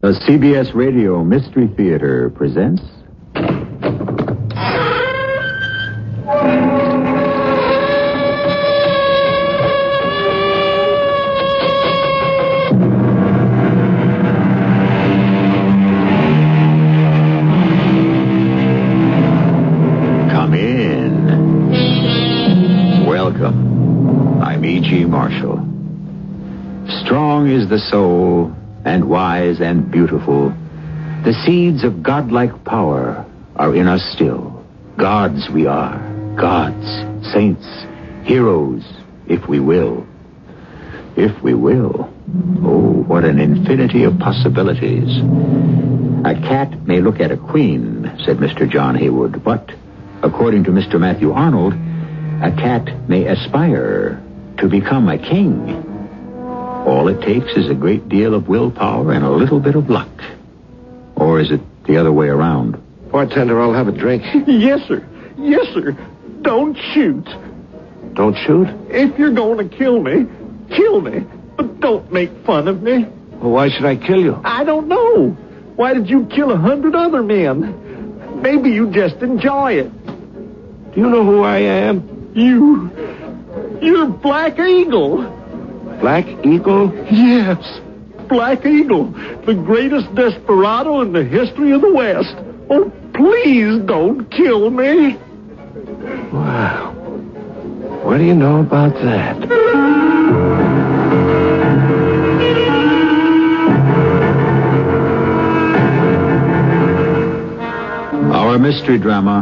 The CBS Radio Mystery Theater presents... Come in. Welcome. I'm E.G. Marshall. Strong is the soul, and wise and beautiful. The seeds of godlike power are in us still. Gods we are. Gods, saints, heroes, if we will. If we will. Oh, what an infinity of possibilities. A cat may look at a queen, said Mr. John Haywood, but, according to Mr. Matthew Arnold, a cat may aspire to become a king. All it takes is a great deal of willpower and a little bit of luck. Or is it the other way around? Bartender, I'll have a drink. Yes, sir. Yes, sir. Don't shoot. Don't shoot? If you're going to kill me, kill me. But don't make fun of me. Well, why should I kill you? I don't know. Why did you kill 100 other men? Maybe you just enjoy it. Do you know who I am? You're Black Eagle. Black Eagle? Yes, Black Eagle, the greatest desperado in the history of the West. Oh, please don't kill me. Wow. What do you know about that? Our mystery drama,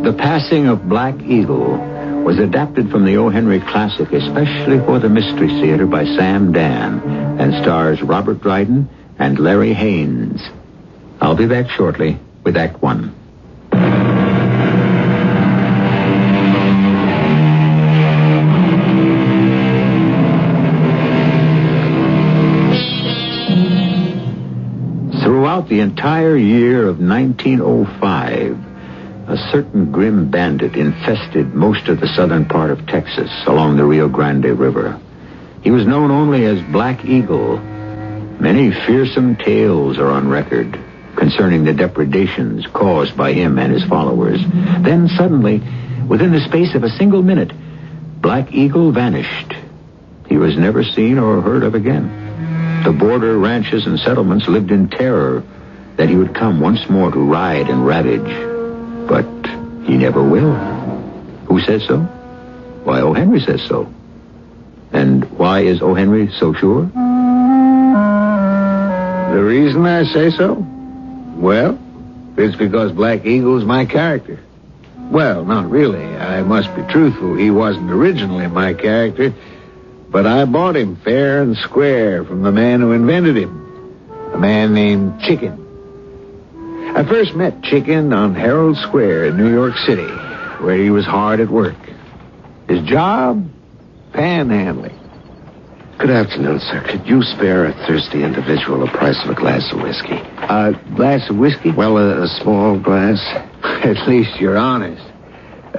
The Passing of Black Eagle, was adapted from the O. Henry classic, especially for the Mystery Theater by Sam Dann, and stars Robert Dryden and Larry Haines. I'll be back shortly with Act One. Throughout the entire year of 1905, a certain grim bandit infested most of the southern part of Texas along the Rio Grande River. He was known only as Black Eagle. Many fearsome tales are on record concerning the depredations caused by him and his followers. Then suddenly, within the space of a single minute, Black Eagle vanished. He was never seen or heard of again. The border ranches and settlements lived in terror that he would come once more to ride and ravage. But he never will. Who says so? Why, O. Henry says so. And why is O. Henry so sure? The reason I say so? Well, it's because Black Eagle's my character. Well, not really. I must be truthful. He wasn't originally my character, but I bought him fair and square from the man who invented him, a man named Chicken. I first met Chicken on Herald Square in New York City, where he was hard at work. His job? Panhandling. Good afternoon, sir. Could you spare a thirsty individual the price of a glass of whiskey? A glass of whiskey? Well, a small glass. At least you're honest.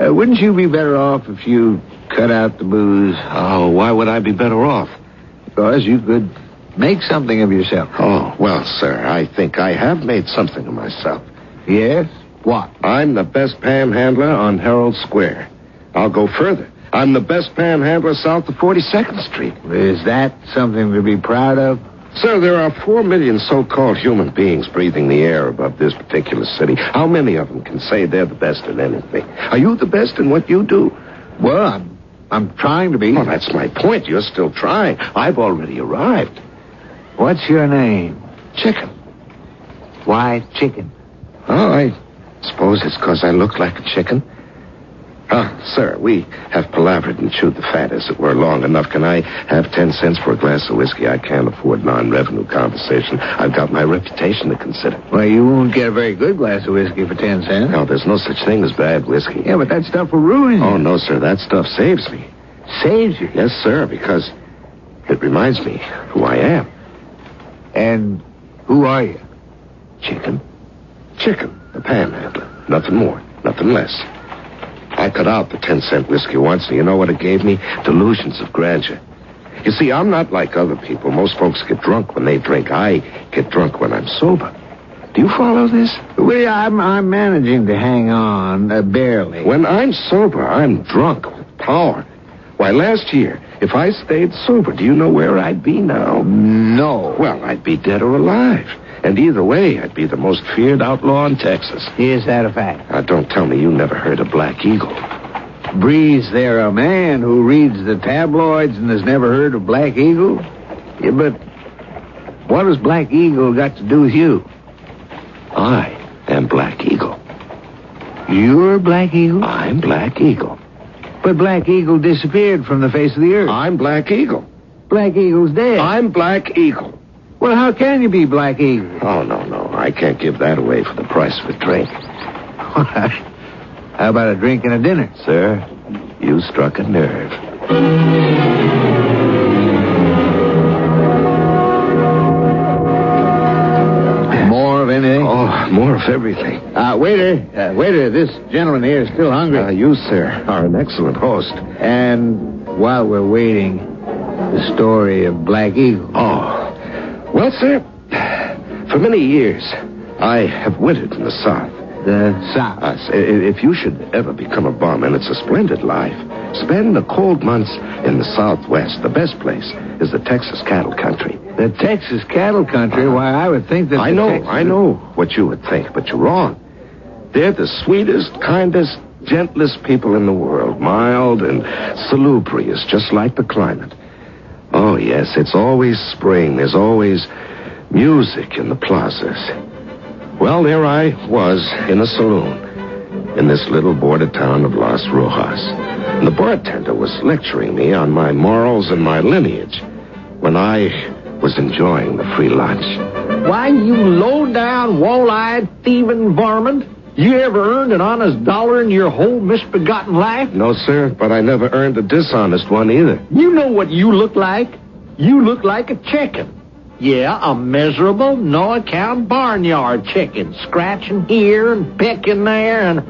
Wouldn't you be better off if you cut out the booze? Oh, why would I be better off? Because you could make something of yourself. Oh, well, sir, I think I have made something of myself. Yes? What? I'm the best panhandler on Herald Square. I'll go further. I'm the best panhandler south of 42nd Street. Is that something to be proud of? Sir, there are 4 million so-called human beings breathing the air above this particular city. How many of them can say they're the best at anything? Are you the best in what you do? Well, I'm trying to be. Oh, that's my point. You're still trying. I've already arrived. What's your name? Chicken. Why Chicken? Oh, I suppose it's because I look like a chicken. Sir, we have palavered and chewed the fat, as it were, long enough. Can I have 10 cents for a glass of whiskey? I can't afford non-revenue conversation. I've got my reputation to consider. Well, you won't get a very good glass of whiskey for 10 cents. No, there's no such thing as bad whiskey. Yeah, but that stuff will ruin you. Oh, no, sir. That stuff saves me. Saves you? Yes, sir, because it reminds me who I am. And who are you? Chicken. Chicken, the panhandler. Nothing more, nothing less. I cut out the 10-cent whiskey once, and you know what it gave me? Delusions of grandeur. You see, I'm not like other people. Most folks get drunk when they drink. I get drunk when I'm sober. Do you follow this? Well, I'm managing to hang on, barely. When I'm sober, I'm drunk with power. Why, last year, if I stayed sober, do you know where I'd be now? No. Well, I'd be dead or alive. And either way, I'd be the most feared outlaw in Texas. Is that a fact? Now, don't tell me you never heard of Black Eagle. Breeze there a man who reads the tabloids and has never heard of Black Eagle? Yeah, but what has Black Eagle got to do with you? I am Black Eagle. You're Black Eagle? I'm Black Eagle. But Black Eagle disappeared from the face of the earth. I'm Black Eagle. Black Eagle's dead. I'm Black Eagle. Well, how can you be Black Eagle? Oh, no. I can't give that away for the price of a drink. How about a drink and a dinner? Sir, you struck a nerve. More of anything? Oh, more of everything. Waiter, this gentleman here is still hungry. You, sir, are an excellent host. And while we're waiting, the story of Black Eagle. Oh. Well, sir, for many years, I have wintered in the South. The South? If you should ever become a bum, and it's a splendid life, spend the cold months in the Southwest. The best place is the Texas cattle country. The Texas cattle country? Why, I would think that I know what you would think, but you're wrong. They're the sweetest, kindest, gentlest people in the world. Mild and salubrious, just like the climate. Oh, yes, it's always spring. There's always music in the plazas. Well, there I was in a saloon in this little border town of Las Rojas. And the bartender was lecturing me on my morals and my lineage when I was enjoying the free lunch. Why, you low-down, wall-eyed, thieving varmint. You ever earned an honest dollar in your whole misbegotten life? No, sir, but I never earned a dishonest one either. You know what you look like? You look like a chicken. Yeah, a miserable, no-account barnyard chicken, scratching here and pecking there and...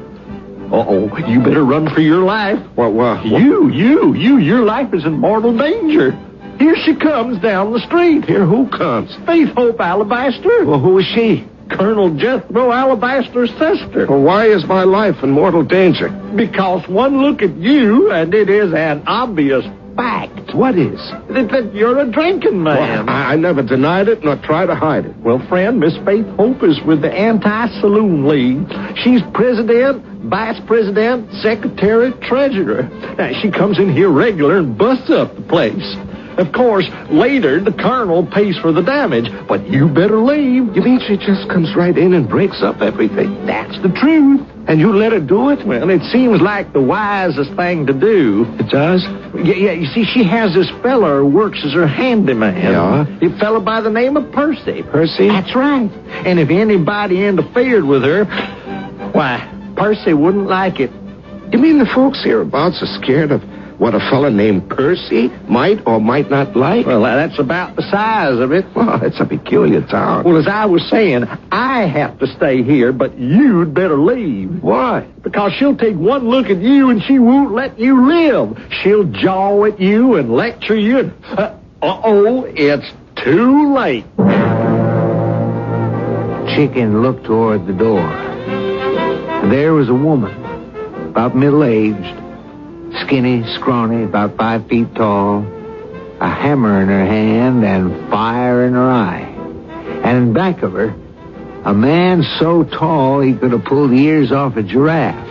Uh-oh, you better run for your life. What? Your life is in mortal danger. Here she comes down the street. Here, who comes? Faith Hope Alabaster. Well, who is she? Colonel Jethro Alabaster's sister. Well, why is my life in mortal danger? Because one look at you, and it is an obvious fact. What is? That you're a drinking man. Well, I never denied it nor tried to hide it. Well, friend, Miss Faith Hope is with the Anti-Saloon League. She's president, vice president, secretary, treasurer. Now, she comes in here regular and busts up the place. Of course, later, the colonel pays for the damage, but you better leave. You mean she just comes right in and breaks up everything? That's the truth. And you let her do it? Well, it seems like the wisest thing to do. It does? Yeah, you see, she has this fella who works as her handyman. Yeah? A fella by the name of Percy. Percy? That's right. And if anybody interfered with her, why, Percy wouldn't like it. You mean the folks hereabouts are scared of what a fella named Percy might or might not like? Well, that's about the size of it. Well, it's a peculiar town. Well, as I was saying, I have to stay here, but you'd better leave. Why? Because she'll take one look at you and she won't let you live. She'll jaw at you and lecture you. And, it's too late. Chicken looked toward the door. There was a woman, about middle-aged, skinny, scrawny, about 5 feet tall, a hammer in her hand and fire in her eye. And in back of her, a man so tall he could have pulled the ears off a giraffe.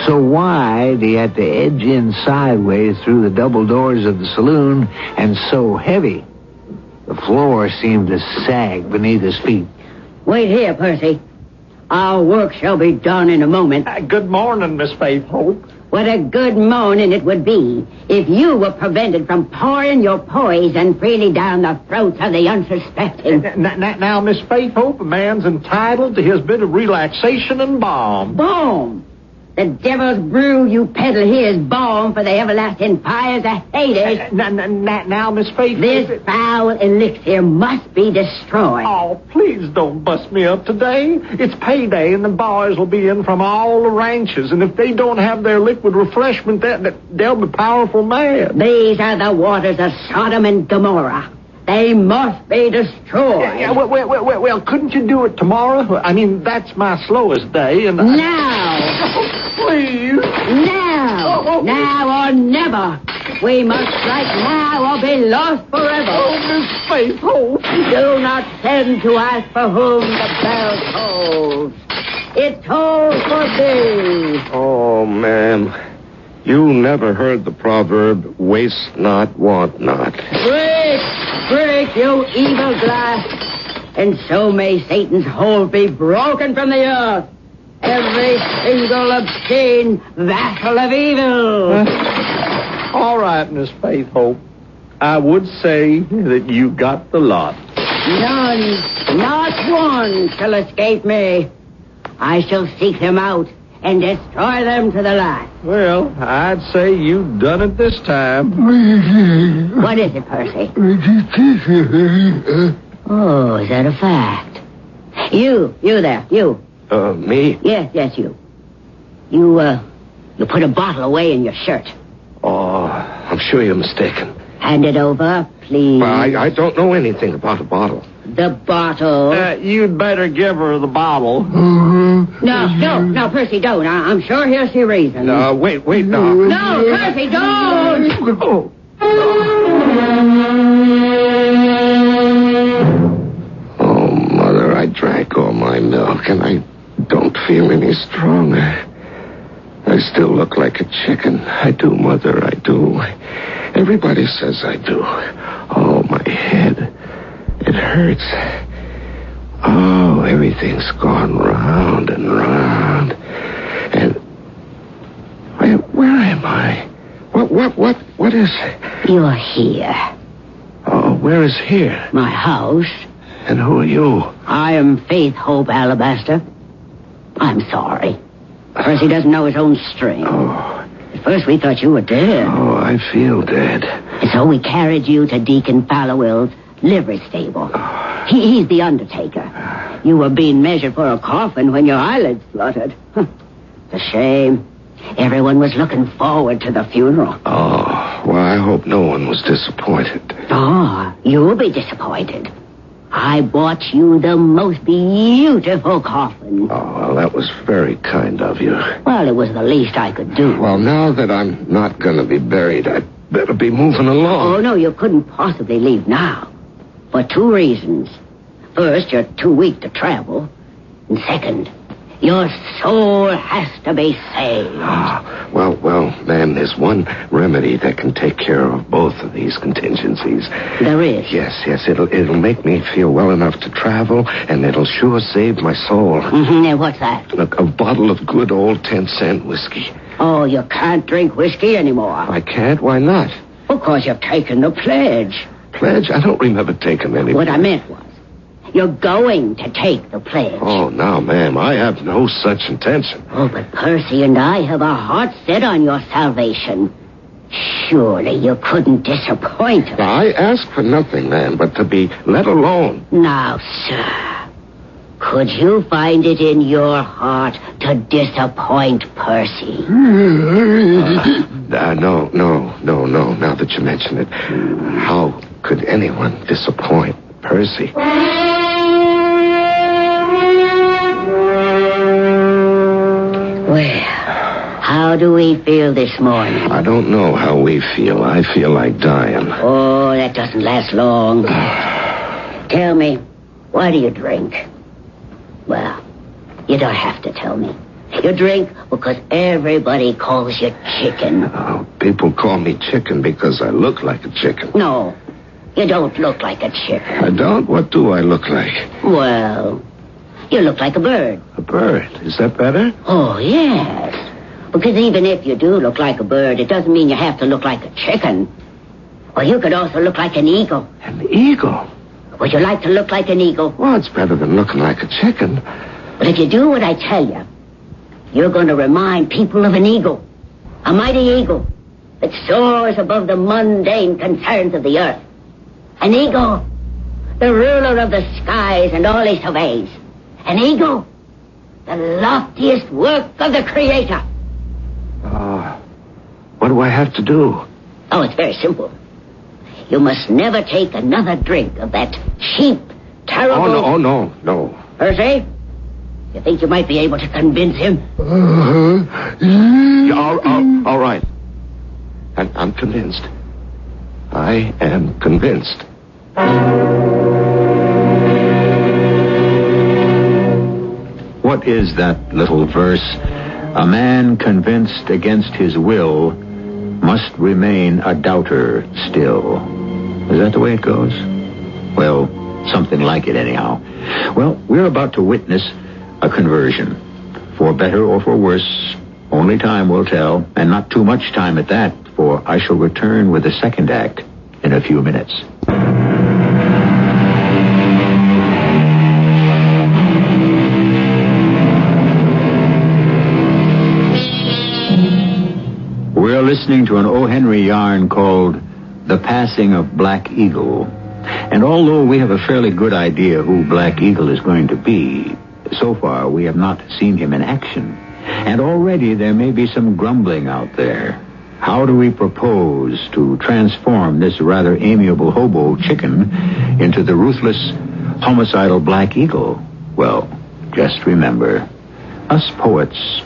So wide he had to edge in sideways through the double doors of the saloon, and so heavy the floor seemed to sag beneath his feet. Wait here, Percy. Our work shall be done in a moment. Good morning, Miss Faith Hope. What a good morning it would be if you were prevented from pouring your poison freely down the throats of the unsuspecting. Now, Miss Faith Hope, a man's entitled to his bit of relaxation and balm. Balm? The devil's brew you peddle here is balm for the everlasting fires of Hades. Now, Miss Faith... This foul elixir must be destroyed. Oh, please don't bust me up today. It's payday, and the boys will be in from all the ranches, and if they don't have their liquid refreshment, they'll be powerful mad. These are the waters of Sodom and Gomorrah. They must be destroyed. Well, couldn't you do it tomorrow? I mean, that's my slowest day, and... Now! Please! Now! Now or never! We must strike now or be lost forever. Oh, Miss Faith, hold. Do not send to ask for whom the bell tolls. It tolls for thee. Oh, ma'am. You never heard the proverb, waste not, want not. Break, you evil glass. And so may Satan's hold be broken from the earth. Every single obscene vassal of evil. All right, Miss Faith Hope. I would say that you got the lot. None, not one shall escape me. I shall seek them out and destroy them to the last. Well, I'd say you've done it this time. What is it, Percy? Oh, is that a fact? You there, you. Me? Yes, you. You put a bottle away in your shirt. Oh, I'm sure you're mistaken. Hand it over, please. Well, I don't know anything about a bottle. The bottle. You'd better give her the bottle. No, Percy, don't. I'm sure he'll see reason. No, wait, now. No, Percy, don't! Oh. Oh, Mother, I drank all my milk, and I don't feel any stronger. I still look like a chicken. I do, Mother, I do. Everybody says I do. Oh, my head. It hurts. Oh, everything's gone round and round. And where am I? What is... You're here. Oh, where is here? My house. And who are you? I am Faith Hope Alabaster. I'm sorry. Percy doesn't know his own strength. Oh. At first we thought you were dead. Oh, I feel dead. And so we carried you to Deacon Fallowell's livery stable. Oh. He's the undertaker. You were being measured for a coffin when your eyelids fluttered. It's a shame. Everyone was looking forward to the funeral. Oh, well, I hope no one was disappointed. Oh, you'll be disappointed. I bought you the most beautiful coffin. Oh, well, that was very kind of you. Well, it was the least I could do. Well, now that I'm not going to be buried, I'd better be moving along. Oh, no, you couldn't possibly leave now. For two reasons. First, you're too weak to travel. And second, your soul has to be saved. Well, ma'am, there's one remedy that can take care of both of these contingencies. There is? Yes, it'll make me feel well enough to travel, and it'll sure save my soul. Now, what's that? A bottle of good old 10-cent whiskey. Oh, you can't drink whiskey anymore. I can't? Why not? Because you've taken the pledge. Pledge? I don't remember taking any. What I meant was, you're going to take the pledge. Oh, now, ma'am, I have no such intention. Oh, but Percy and I have our hearts set on your salvation. Surely you couldn't disappoint us. Now, I ask for nothing, ma'am, but to be let alone. Now, sir, could you find it in your heart to disappoint Percy? No, now that you mention it. How could anyone disappoint Percy? Well, how do we feel this morning? I don't know how we feel. I feel like dying. Oh, that doesn't last long. Tell me, why do you drink? Well, you don't have to tell me. You drink because everybody calls you chicken. Oh, people call me chicken because I look like a chicken. No, you don't look like a chicken. I don't? What do I look like? Well, you look like a bird. A bird? Is that better? Oh, yes. Because even if you do look like a bird, it doesn't mean you have to look like a chicken. Or you could also look like an eagle. An eagle? Would you like to look like an eagle? Well, it's better than looking like a chicken. But if you do what I tell you, you're going to remind people of an eagle. A mighty eagle that soars above the mundane concerns of the earth. An eagle, the ruler of the skies and all he surveys. An eagle, the loftiest work of the Creator. What do I have to do? Oh, it's very simple. You must never take another drink of that cheap, terrible... Oh, no. Percy, you think you might be able to convince him? All right. I'm convinced. I am convinced. What is that little verse? A man convinced against his will must remain a doubter still. Is that the way it goes? Well, something like it anyhow. Well, we're about to witness a conversion. For better or for worse, only time will tell, and not too much time at that, for I shall return with the second act in a few minutes. We're listening to an O. Henry yarn called The Passing of Black Eagle. And although we have a fairly good idea who Black Eagle is going to be, so far we have not seen him in action. And already there may be some grumbling out there. How do we propose to transform this rather amiable hobo chicken into the ruthless, homicidal Black Eagle? Well, just remember, us poets,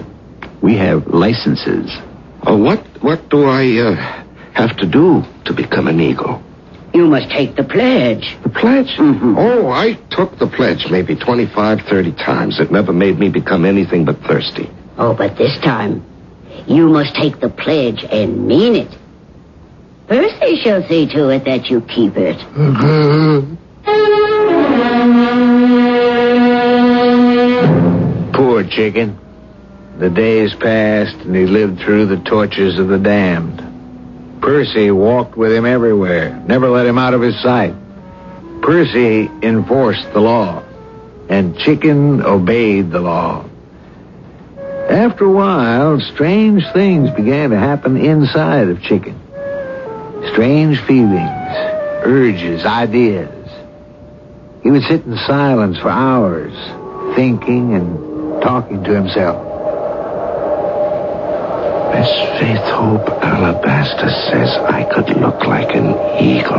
we have licenses. What do I have to do to become an eagle? You must take the pledge. The pledge? Mm-hmm. Oh, I took the pledge maybe 25, 30 times. It never made me become anything but thirsty. Oh, but this time, you must take the pledge and mean it. Percy shall see to it that you keep it. Poor chicken. The days passed, and he lived through the tortures of the damned. Percy walked with him everywhere, never let him out of his sight. Percy enforced the law, and Chicken obeyed the law. After a while, strange things began to happen inside of Chicken. Strange feelings, urges, ideas. He would sit in silence for hours, thinking and talking to himself. Miss Faith Hope Alabaster says I could look like an eagle.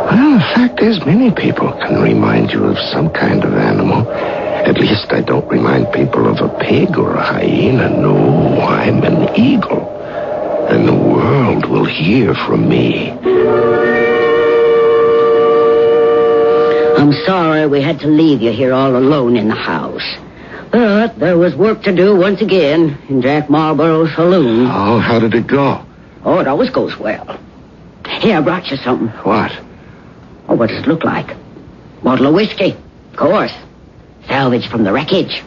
Well, the fact is, many people can remind you of some kind of animal. At least I don't remind people of a pig or a hyena. No, I'm an eagle. And the world will hear from me. I'm sorry we had to leave you here all alone in the house. But there was work to do once again in Jack Marlborough's saloon. Oh, how did it go? Oh, it always goes well. Here, I brought you something. What? Oh, what does it look like? Bottle of whiskey, of course. Salvaged from the wreckage.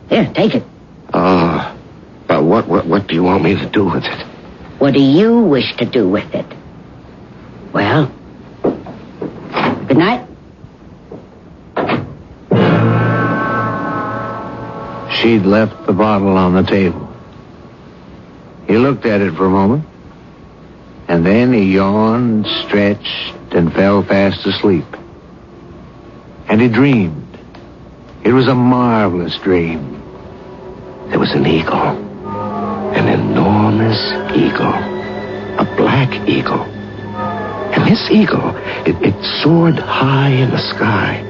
Here, take it. But what do you want me to do with it? What do you wish to do with it? Well, good night. She'd left the bottle on the table. He looked at it for a moment, and then he yawned, stretched, and fell fast asleep. And he dreamed. It was a marvelous dream. There was an eagle. An enormous eagle. A black eagle. And this eagle, it soared high in the sky.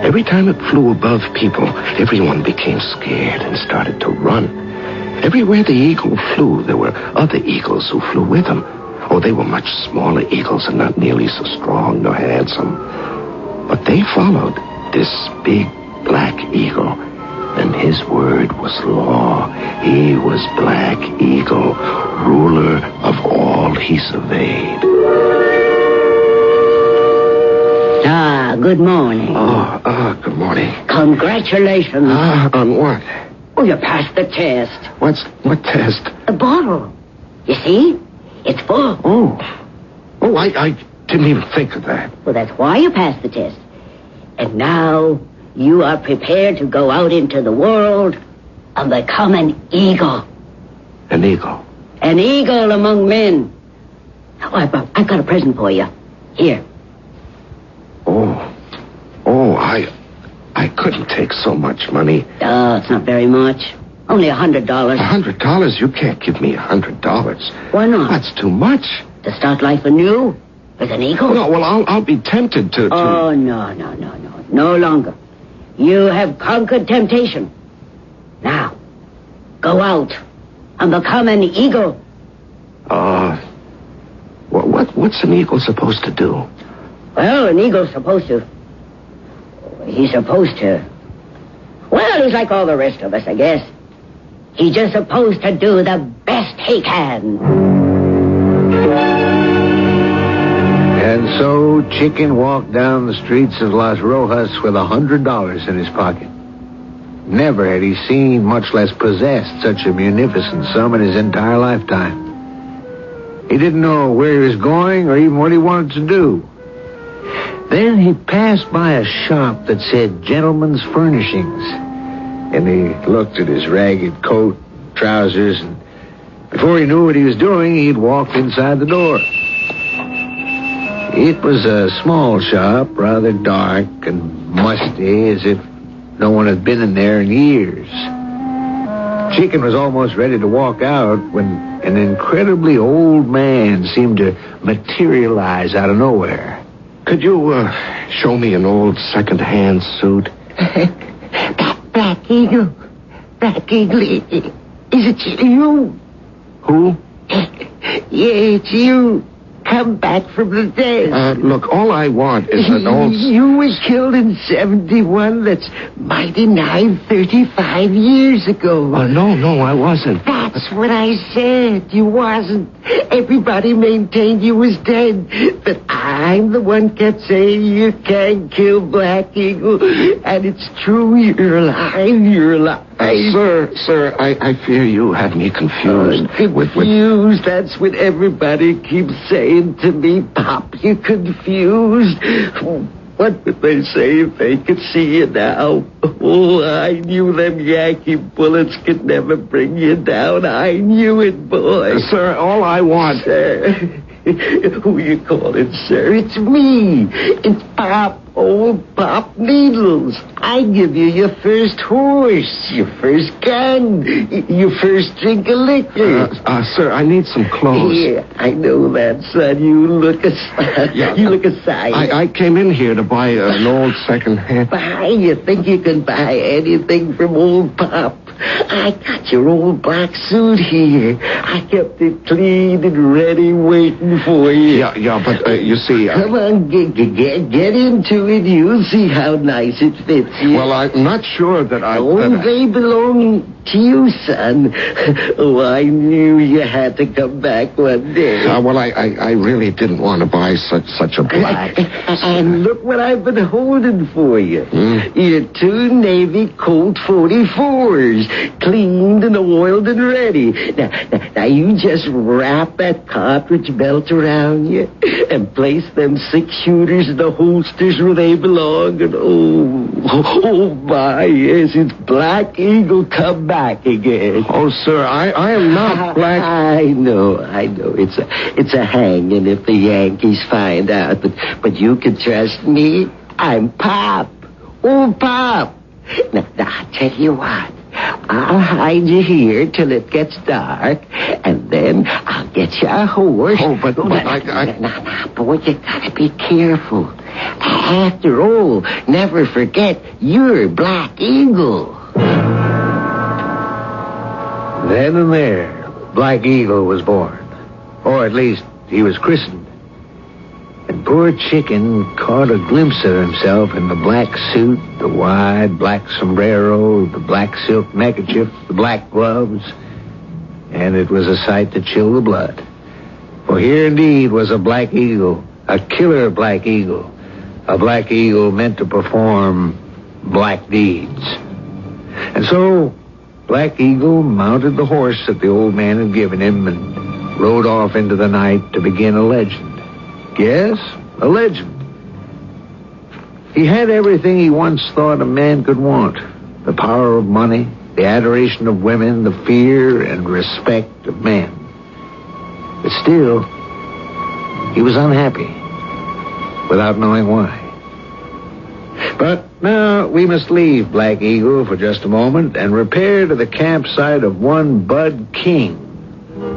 Every time it flew above people, everyone became scared and started to run. Everywhere the eagle flew, there were other eagles who flew with him. Oh, they were much smaller eagles and not nearly so strong nor handsome. But they followed this big black eagle, and his word was law. He was Black Eagle, ruler of all he surveyed. Good morning. Good morning. Congratulations. On what? Oh, you passed the test. What test? The bottle. You see? It's full. Oh, I didn't even think of that. Well, that's why you passed the test. And now, you are prepared to go out into the world and become an eagle. An eagle? An eagle among men. Oh, I've got a present for you. Here. Oh, I couldn't take so much money. Oh, it's not very much. Only $100. $100? You can't give me $100. Why not? That's too much. To start life anew? With an eagle? No, well, I'll be tempted to... Oh, no. No longer. You have conquered temptation. Now, go out and become an eagle. What's an eagle supposed to do? Well, an eagle's supposed to... He's like all the rest of us, I guess. He's just supposed to do the best he can. And so Chicken walked down the streets of Las Rojas with $100 in his pocket. Never had he seen, much less possessed, such a munificent sum in his entire lifetime. He didn't know where he was going or even what he wanted to do. Then he passed by a shop that said Gentleman's Furnishings. And he looked at his ragged coat, trousers, and before he knew what he was doing, he'd walked inside the door. It was a small shop, rather dark and musty, as if no one had been in there in years. Chicken was almost ready to walk out when an incredibly old man seemed to materialize out of nowhere. Could you show me an old second-hand suit? Black Eagle, is it you? Who? Yeah, it's you. Come back from the dead. Look, all I want is an old... You were killed in 71. That's mighty nigh 35 years ago. No, I wasn't. That's what I said. You wasn't. Everybody maintained you was dead. But I'm the one kept saying you can't kill Black Eagle. And it's true. You're alive. Sir, I fear you have me confused. Confused? That's what everybody keeps saying to me. Pop, you're confused. What would they say if they could see you now? Oh, I knew them Yankee bullets could never bring you down. I knew it, boy. Sir, all I want... Sir, who you calling, sir? It's me. It's Pop. Old Pop Needles. I give you your first horse, your first gun, your first drink of liquor. Sir, I need some clothes. Yeah, I know that, son. You look a sight. I came in here to buy an old second-hand... Buy? You think you can buy anything from old Pop? I got your old black suit here. I kept it clean and ready waiting for you. Yeah, but you see... Come on, get into it. You'll see how nice it fits you. Well, I'm not sure that I... They belong to you, son. Oh, I knew you had to come back one day. Well, I really didn't want to buy such a black... And look what I've been holding for you. Your 2 Navy Colt 44s. Cleaned and oiled and ready. Now you just wrap that cartridge belt around you and place them 6 shooters in the holsters where they belong. And oh my, yes, it's Black Eagle come back again. Oh, sir, I am not Black... I know. It's a hanging if the Yankees find out. But you can trust me. I'm Pop. Old Pop. Now, I'll tell you what. I'll hide you here till it gets dark, and then I'll get you a horse. Oh, but Now, boy, you gotta be careful. After all, never forget you're Black Eagle. Then and there, Black Eagle was born. Or at least, he was christened. And poor Chicken caught a glimpse of himself in the black suit, the wide black sombrero, the black silk neckerchief, the black gloves. And it was a sight to chill the blood. For here indeed was a Black Eagle, a killer Black Eagle. A Black Eagle meant to perform black deeds. And so, Black Eagle mounted the horse that the old man had given him and rode off into the night to begin a legend. Yes, a legend. He had everything he once thought a man could want. The power of money, the adoration of women, the fear and respect of men. But still, he was unhappy, without knowing why. But now we must leave Black Eagle for just a moment and repair to the campsite of one Bud King.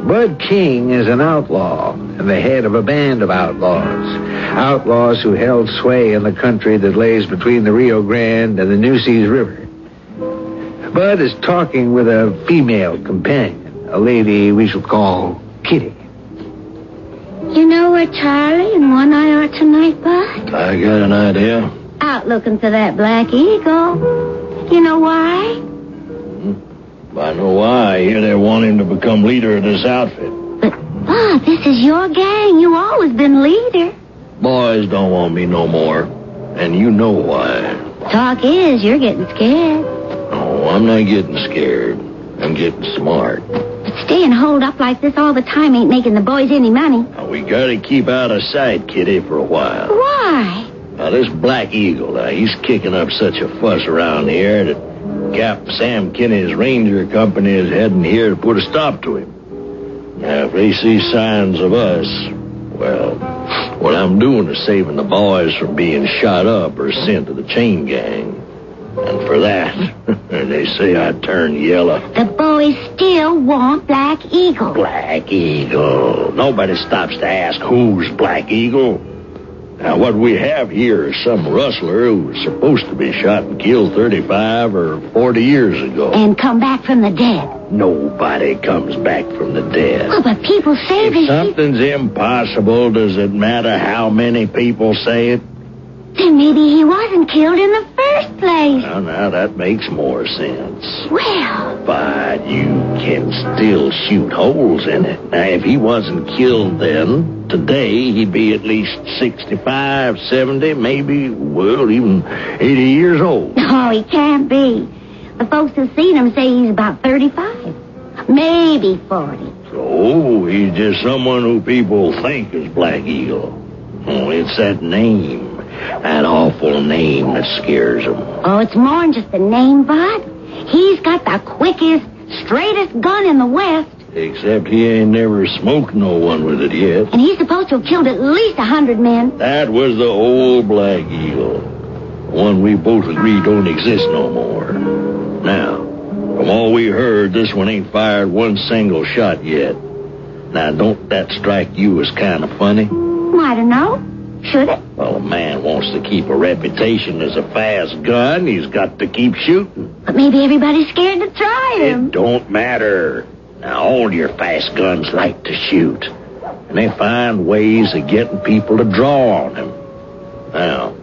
Bud King is an outlaw and the head of a band of outlaws. Outlaws who held sway in the country that lays between the Rio Grande and the Nueces River. Bud is talking with a female companion, a lady we shall call Kitty. You know where Charlie and One Eye are tonight, Bud? I got an idea. Out looking for that Black Eagle. You know why? I know why. I hear they want him to become leader of this outfit. But, Bud, this is your gang. You always been leader. Boys don't want me no more. And you know why. Talk is, you're getting scared. Oh, I'm not getting scared. I'm getting smart. But staying holed up like this all the time ain't making the boys any money. Now, we gotta keep out of sight, Kitty, for a while. Why? Now, this Black Eagle, he's kicking up such a fuss around here that Cap Sam Kinney's ranger company is heading here to put a stop to him. Now, if they see signs of us, well, what I'm doing is saving the boys from being shot up or sent to the chain gang. And for that, they say I turn yellow. The boys still want Black Eagle. Black Eagle. Nobody stops to ask who's Black Eagle. Now, what we have here is some rustler who was supposed to be shot and killed 35 or 40 years ago. And come back from the dead. Nobody comes back from the dead. Oh, but people say If something's impossible, does it matter how many people say it? Then maybe he wasn't killed in the first place. Well, now that makes more sense. Well. But you can still shoot holes in it. Now, if he wasn't killed then, today he'd be at least 65, 70, maybe, well, even 80 years old. No, he can't be. The folks who've seen him say he's about 35. Maybe 40. So, he's just someone who people think is Black Eagle. Oh, it's that name. That awful name that scares him. Oh, it's more than just the name, Bud. He's got the quickest, straightest gun in the West. Except he ain't never smoked no one with it yet. And he's supposed to have killed at least 100 men. That was the old Black Eagle. One we both agree don't exist no more. Now, from all we heard, this one ain't fired one single shot yet. Now, don't that strike you as kind of funny? I don't know. Should it? Well, a man wants to keep a reputation as a fast gun. He's got to keep shooting. But maybe everybody's scared to try him. It don't matter. Now, all your fast guns like to shoot. And they find ways of getting people to draw on them. Now,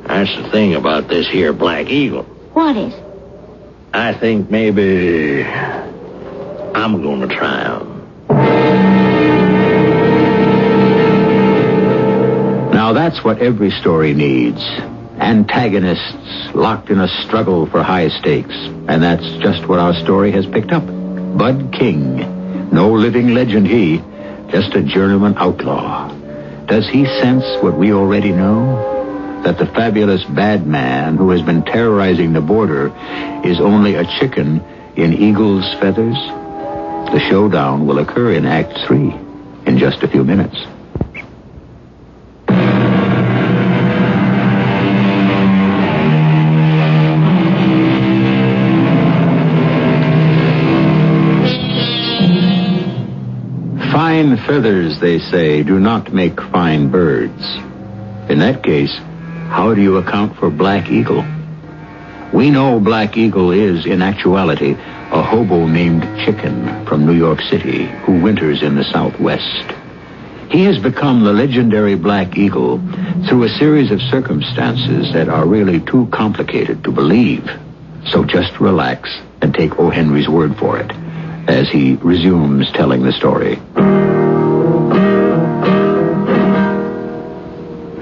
that's the thing about this here Black Eagle. What is? I think maybe I'm going to try him. Now that's what every story needs. Antagonists locked in a struggle for high stakes. And that's just what our story has picked up. Bud King. No living legend he, just a journeyman outlaw. Does he sense what we already know? That the fabulous bad man who has been terrorizing the border is only a chicken in eagle's feathers? The showdown will occur in Act 3 in just a few minutes. Fine feathers, they say, do not make fine birds. In that case, how do you account for Black Eagle? We know Black Eagle is, in actuality, a hobo named Chicken from New York City who winters in the Southwest. He has become the legendary Black Eagle through a series of circumstances that are really too complicated to believe. So just relax and take O. Henry's word for it as he resumes telling the story.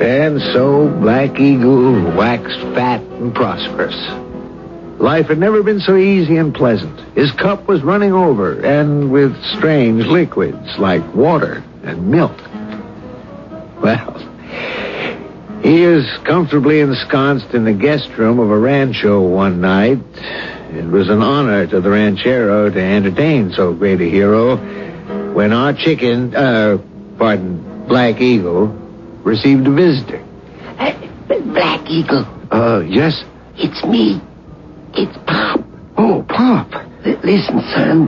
And so Black Eagle waxed fat and prosperous. Life had never been so easy and pleasant. His cup was running over, and with strange liquids like water and milk. Well, He is comfortably ensconced in the guest room of a rancho one night. It was an honor to the ranchero to entertain so great a hero when our Black Eagle, received a visitor. Black Eagle. Yes? It's me. It's Pop. Oh, Pop. Listen, son.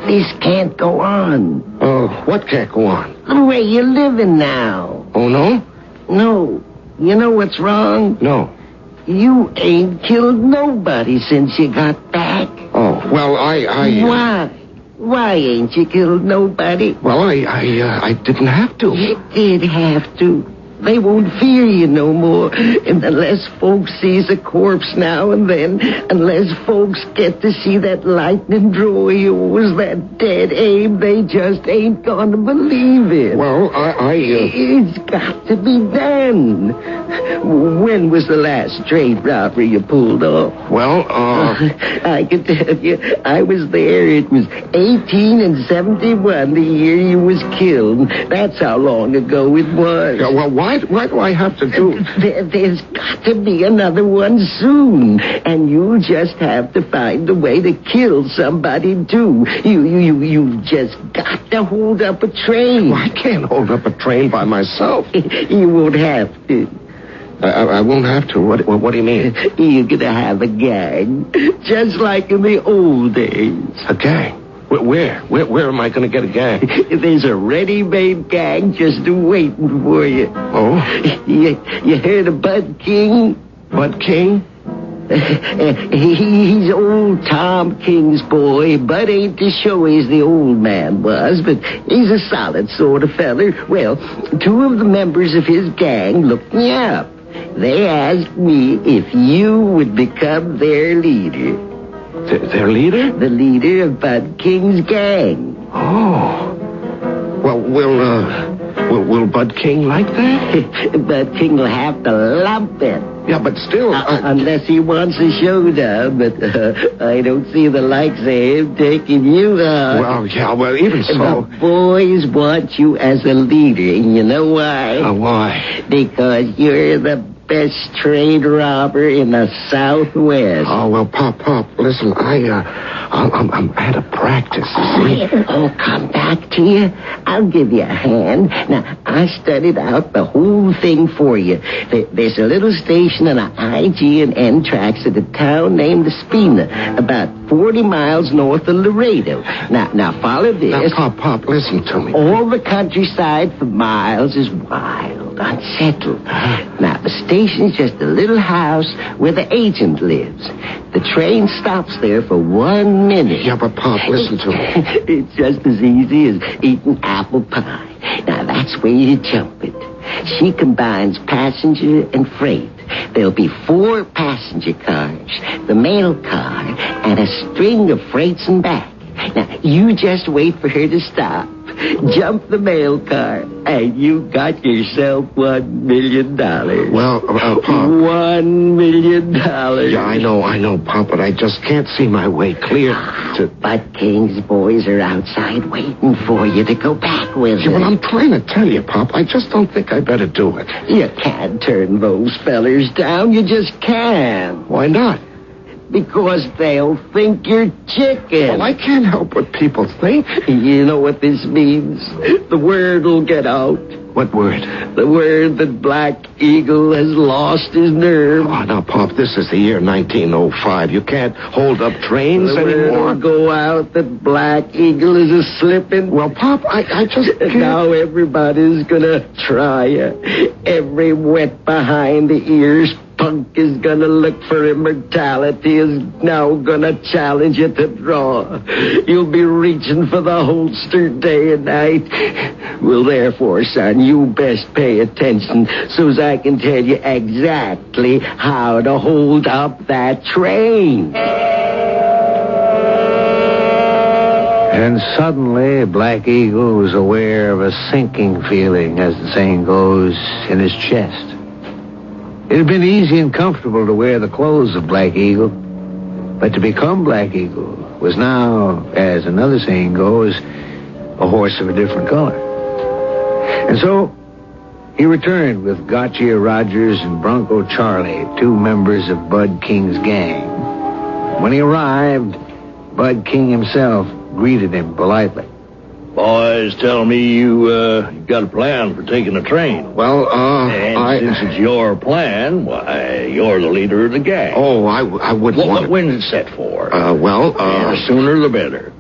This can't go on. Oh, what can't go on? The way you're living now. Oh, no? No. You know what's wrong? No. You ain't killed nobody since you got back. Oh, well, Why? Why ain't you killed nobody? Well, I didn't have to. You did have to. They won't fear you no more. And unless folks sees a corpse now and then, unless folks get to see that lightning draw of yours, that dead Abe, they just ain't gonna believe it. Well, It's got to be done. When was the last train robbery you pulled off? Well, I can tell you, I was there. It was 1871, the year you was killed. That's how long ago it was. Yeah, well, why do I have to do... There's got to be another one soon. And you just have to find a way to kill somebody, too. You just got to hold up a train. Well, I can't hold up a train by myself. You won't have to. I won't have to. What do you mean? You're going to have a gang, just like in the old days. A gang? Where am I going to get a gang? There's a ready-made gang just waiting for you. Oh? You heard of Bud King? Bud King? He's old Tom King's boy. Bud ain't to show as the old man was, but he's a solid sort of feller. Well, two of the members of his gang looked me up. They asked me if you would become their leader. Their leader? The leader of Bud King's gang. Oh. Well, will Bud King like that? Bud King will have to lump it. Yeah, but still... Unless he wants a showdown, but I don't see the likes of him taking you on. Well, even so... The boys want you as a leader, and you know why? Why? Because you're the best train robber in the Southwest. Oh, well, Pop, listen, I'm out of practice, you see. I'll come back to you. I'll give you a hand. Now, I studied out the whole thing for you. There's a little station on the IG and N tracks at a town named Espina, about 40 miles north of Laredo. Now follow this. Now, Pop, listen to me. All the countryside for miles is wild, unsettled. Now, the station's just a little house where the agent lives. The train stops there for 1 minute. Yeah, but Pop, listen to me. It's just as easy as eating apple pie. Now, that's where you jump it. She combines passenger and freight. There'll be 4 passenger cars, the mail car, and a string of freights and back. Now, you just wait for her to stop. Jump the mail car, and you got yourself $1 million. Well, Pop... $1 million. Yeah, I know, Pop, but I just can't see my way clear to... Bud King's boys are outside waiting for you to go back with them. Well, I'm trying to tell you, Pop, I just don't think I better do it. You can't turn those fellers down. You just can't. Why not? Because they'll think you're chicken. Well, I can't help what people think. You know what this means? The word will get out. What word? The word that Black Eagle has lost his nerve. Oh, now, Pop, this is the year 1905. You can't hold up trains the anymore. The word will go out that Black Eagle is a-slipping. Well, Pop, I just can't... Now everybody's gonna try you. Every wet behind the ears punk is gonna look for immortality, is now gonna challenge you to draw. You'll be reaching for the holster day and night. Well, therefore, son, you best pay attention so's I can tell you exactly how to hold up that train. And suddenly, Black Eagle was aware of a sinking feeling, as the saying goes, in his chest. It had been easy and comfortable to wear the clothes of Black Eagle, but to become Black Eagle was now, as another saying goes, a horse of a different color. And so, He returned with Gotcha Rogers and Bronco Charlie, 2 members of Bud King's gang. When he arrived, Bud King himself greeted him politely. Boys tell me you got a plan for taking a train. Well, And since it's your plan, why, you're the leader of the gang. Oh, I wouldn't want it. When's it set for? The The sooner the better.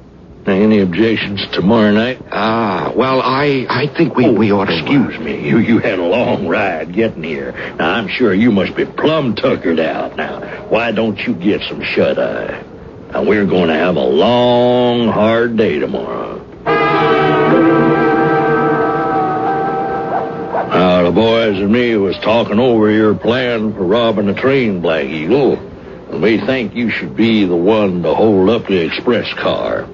Any objections tomorrow night? I think we ought to... Excuse me. You had a long ride getting here. Now, I'm sure you must be plumb tuckered out. Now, why don't you get some shut-eye? Now, we're going to have a long, hard day tomorrow. Now, the boys and me was talking over your plan for robbing the train, Black Eagle. And we think you should be the one to hold up the express car.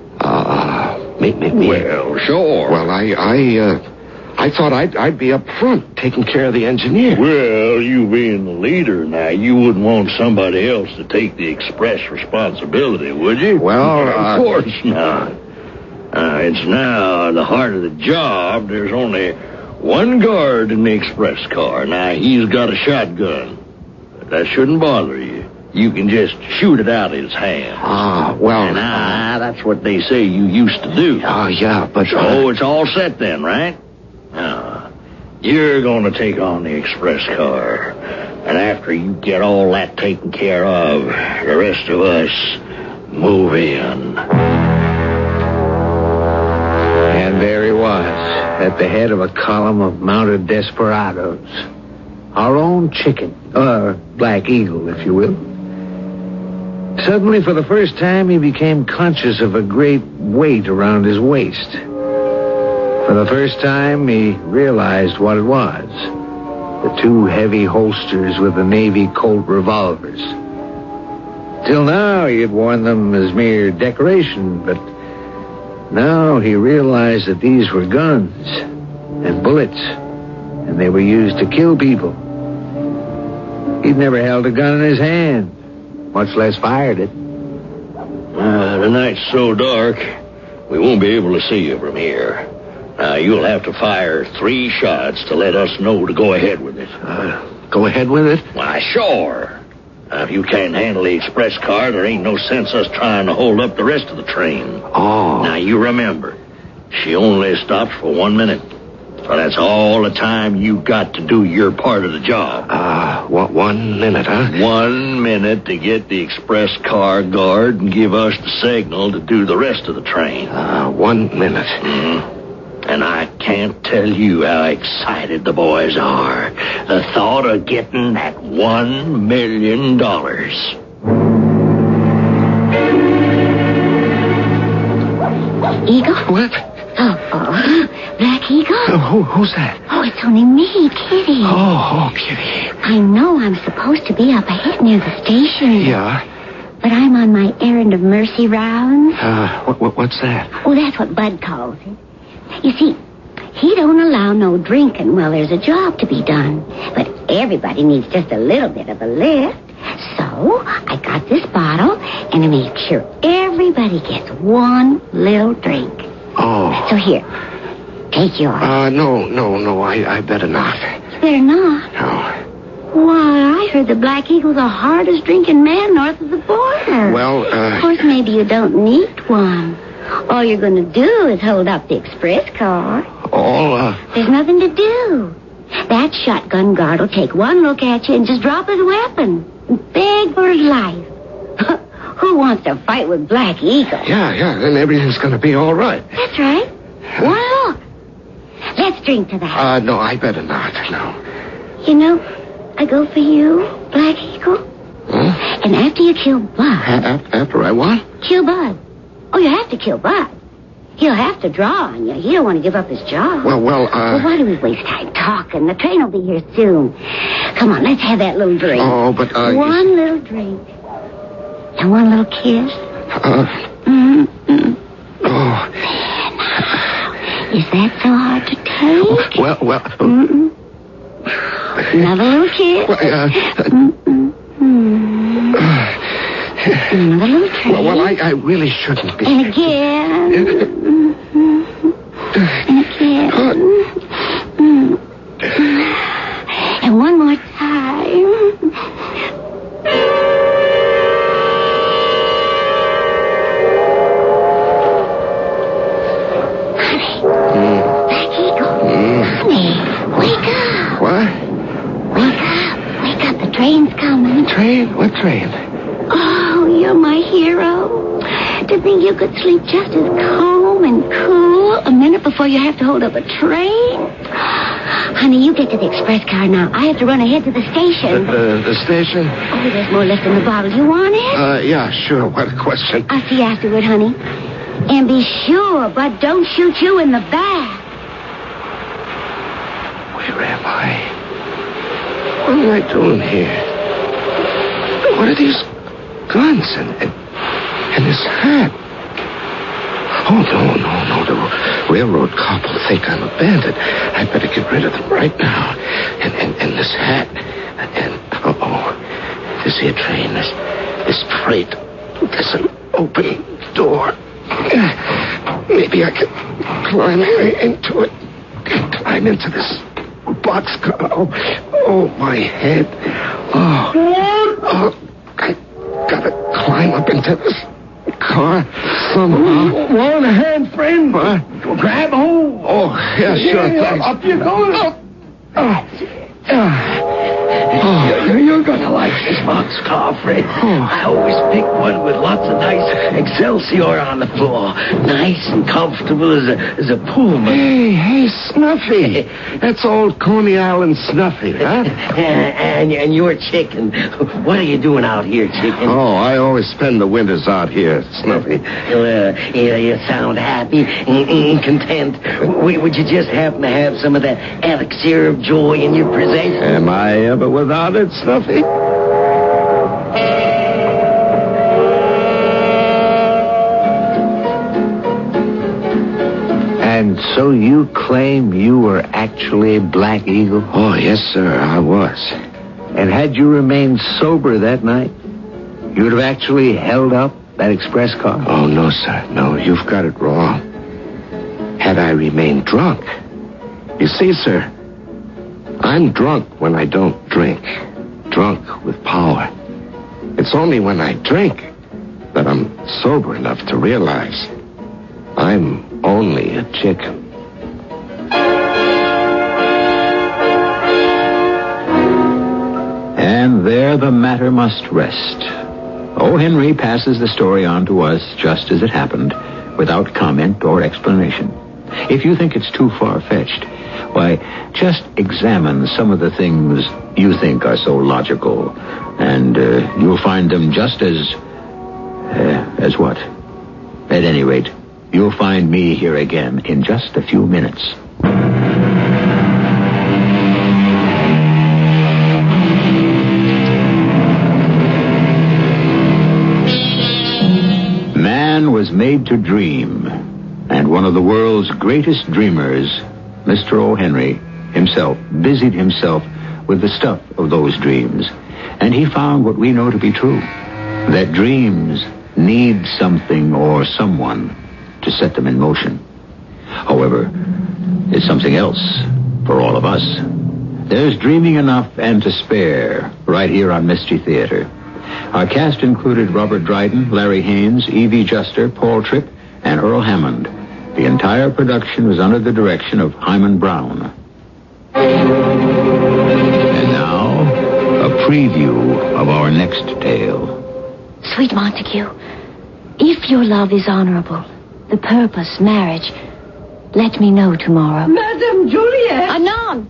Me? Well, sure. Well, I thought I'd be up front taking care of the engineer. Well, you being the leader now, you wouldn't want somebody else to take the express responsibility, would you? Well, of course not. It's now the heart of the job. There's only one guard in the express car. Now, he's got a shotgun. But that shouldn't bother you. You can just shoot it out of his hand. That's what they say you used to do. Yeah, but... So it's all set then, right? Now, you're going to take on the express car. And after you get all that taken care of, the rest of us move in. And there he was, at the head of a column of mounted desperados. Our own chicken, Black Eagle, if you will. Suddenly, for the first time, he became conscious of a great weight around his waist. For the first time, he realized what it was. The 2 heavy holsters with the Navy Colt revolvers. Till now, he had worn them as mere decoration, but now he realized that these were guns and bullets, and they were used to kill people. He'd never held a gun in his hand, much less fired it. The night's so dark, we won't be able to see you from here. You'll have to fire 3 shots to let us know to go ahead with it. Go ahead with it? Why, sure. If you can't handle the express car, there ain't no sense us trying to hold up the rest of the train. Oh. Now, you remember, she only stopped for 1 minute. So that's all the time you got to do your part of the job. 1 minute, huh? 1 minute to get the express car guard and give us the signal to do the rest of the train. 1 minute. And I can't tell you how excited the boys are. The thought of getting that $1 million. Eagle? What? Oh, Black Eagle? Who's that? Oh, it's only me, Kitty. Oh, Kitty. I know I'm supposed to be up ahead near the station. Yeah? But I'm on my errand of mercy rounds. What's that? Oh, that's what Bud calls it. You see, he don't allow no drinking while there's a job to be done. But everybody needs just a little bit of a lift. So I got this bottle, and I make sure everybody gets one little drink. Oh. So here, take yours. No, I better not. You better not. No. Why, I heard the Black Eagle's the hardest drinking man north of the border. Well, Of course, maybe you don't need one. All you're going to do is hold up the express car. There's nothing to do. That shotgun guard will take one look at you and just drop his weapon and beg for his life. Who wants to fight with Black Eagle? Yeah, then everything's going to be all right. That's right. One look. Let's drink to that. No, I better not, no. You know, I go for you, Black Eagle. Huh? And after you kill Bud... After I what? Kill Bud. Oh, you have to kill Bud. He'll have to draw on you. He don't want to give up his job. Well, Well, why do we waste time talking? The train will be here soon. Come on, let's have that little drink. Oh, but, One little drink. And one little kiss. Oh. Is that so hard to take? Well. Another little kiss. Another little drink. Well, I really shouldn't be. And again. And again. train. Oh, you're my hero. To think you could sleep just as calm and cool a minute before you have to hold up a train. Honey, you get to the express car now. I have to run ahead to the station. The station? Oh, there's more left in the bottle. You want it? Yeah, sure. What a question. I'll see you afterward, honey. And be sure, but don't shoot you in the back. Where am I? What am I doing here? What are these guns and this hat? Oh, no. The railroad cop will think I'm a bandit. I better get rid of them right now. And this hat. And, this here train, this freight. There's an open door. Maybe I can climb into it. Climb into this boxcar. Oh, my head. Oh, I gotta climb up into this car somehow. One hand, friend. What? Grab hold. Oh, yeah, sure. Thanks. Up you go. You're gonna like this boxcar, friend. I always pick one with lots of nice Excelsior on the floor. Nice and comfortable as a Pullman. Hey, Snuffy. That's old Coney Island Snuffy, huh? And you're chicken. What are you doing out here, chicken? Oh, I always spend the winters out here, Snuffy. You sound happy and content. Would you just happen to have some of that elixir of joy in your possession? Am I ever without it, Snuffy? And so you claim you were actually Black Eagle? Oh, yes, sir, I was. And had you remained sober that night, you would have actually held up that express car? Oh, no, sir. No, you've got it wrong. Had I remained drunk. You see, sir, I'm drunk when I don't drink. Drunk with power. It's only when I drink that I'm sober enough to realize I'm only a chicken. And there the matter must rest. O. Henry passes the story on to us just as it happened, without comment or explanation. If you think it's too far-fetched, why, just examine some of the things you think are so logical, and you'll find them just as what? At any rate, you'll find me here again in just a few minutes. Man was made to dream, and one of the world's greatest dreamers, Mr. O. Henry himself, busied himself with the stuff of those dreams. And he found what we know to be true, that dreams need something or someone to set them in motion. However, it's something else for all of us. There's dreaming enough and to spare right here on Mystery Theater. Our cast included Robert Dryden, Larry Haines, Evie Juster, Paul Tripp, and Earl Hammond. The entire production was under the direction of Hyman Brown. And now, a preview of our next tale. Sweet Montague, if your love is honorable, the purpose, marriage, let me know tomorrow. Madame Juliet! Anon!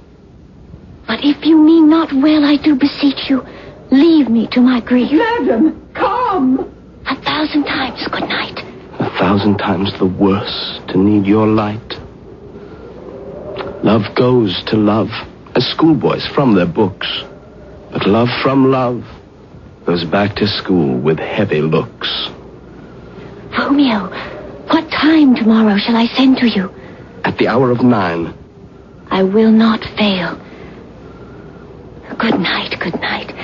But if you mean not well, I do beseech you, leave me to my grief. Madam, come! 1,000 times good night. 1,000 times the worse to need your light. Love goes to love, as schoolboys from their books. But love from love goes back to school with heavy looks. Romeo, what time tomorrow shall I send to you? At the hour of 9. I will not fail. Good night, good night.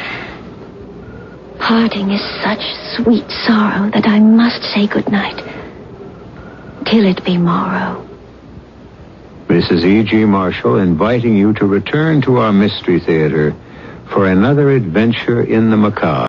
Parting is such sweet sorrow that I must say good night. Till it be morrow. This is E.G. Marshall inviting you to return to our Mystery Theater for another adventure in the macabre.